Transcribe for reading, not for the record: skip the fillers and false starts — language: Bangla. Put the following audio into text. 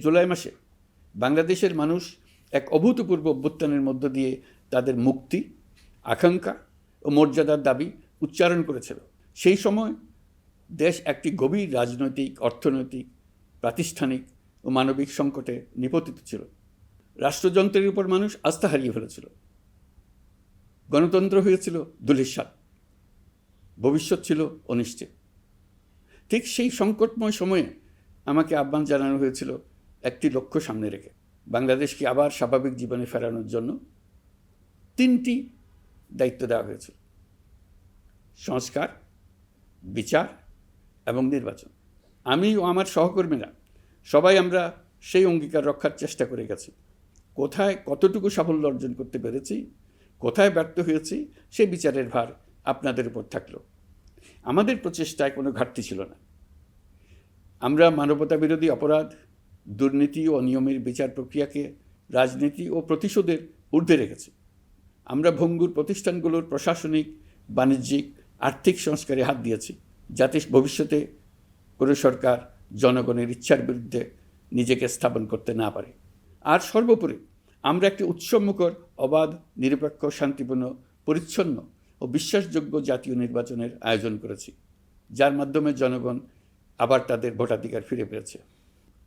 জুলাই মাসে বাংলাদেশের মানুষ এক অভূতপূর্ব অভ্যুত্থানের মধ্য দিয়ে তাদের মুক্তি, আকাঙ্ক্ষা ও মর্যাদার দাবি উচ্চারণ করেছিল। সেই সময় দেশ একটি গভীর রাজনৈতিক, অর্থনৈতিক, প্রাতিষ্ঠানিক ও মানবিক সংকটে নিপতিত ছিল। রাষ্ট্রযন্ত্রের উপর মানুষ আস্থা হারিয়ে ফেলেছিল। গণতন্ত্র হয়েছিল ধূলিসাৎ, ভবিষ্যৎ ছিল অনিশ্চিত। ঠিক সেই সংকটময় সময়ে আমাকে আহ্বান জানানো হয়েছিল একটি লক্ষ্য সামনে রেখে বাংলাদেশকে আবার স্বাভাবিক জীবনে ফেরানোর জন্য 3টি দায়িত্ব দেওয়া হয়েছিল: সংস্কার, বিচার এবং নির্বাচন। আমি ও আমার সহকর্মীরা সবাই আমরা সেই অঙ্গীকার রক্ষার চেষ্টা করে গেছি। কোথায় কতটুকু সাফল্য অর্জন করতে পেরেছি, কোথায় ব্যর্থ হয়েছি, সে বিচারের ভার আপনাদের উপর থাকলো। আমাদের প্রচেষ্টায় কোনো ঘাটতি ছিল না। আমরা মানবতা বিরোধী অপরাধ, দুর্নীতি ও অনিয়মের বিচার প্রক্রিয়াকে রাজনীতি ও প্রতিশোধের ঊর্ধ্বে রেখেছি। আমরা ভঙ্গুর প্রতিষ্ঠানগুলোর প্রশাসনিক, বাণিজ্যিক, আর্থিক সংস্কারে হাত দিয়েছি, যাতে ভবিষ্যতে কোনো সরকার জনগণের ইচ্ছার বিরুদ্ধে নিজেকে স্থাপন করতে না পারে। আর সর্বোপরি আমরা একটি উৎসবমুখর, অবাধ, নিরপেক্ষ, শান্তিপূর্ণ, পরিচ্ছন্ন ও বিশ্বাসযোগ্য জাতীয় নির্বাচনের আয়োজন করেছি, যার মাধ্যমে জনগণ আবার তাদের ভোটাধিকার ফিরে পেয়েছে।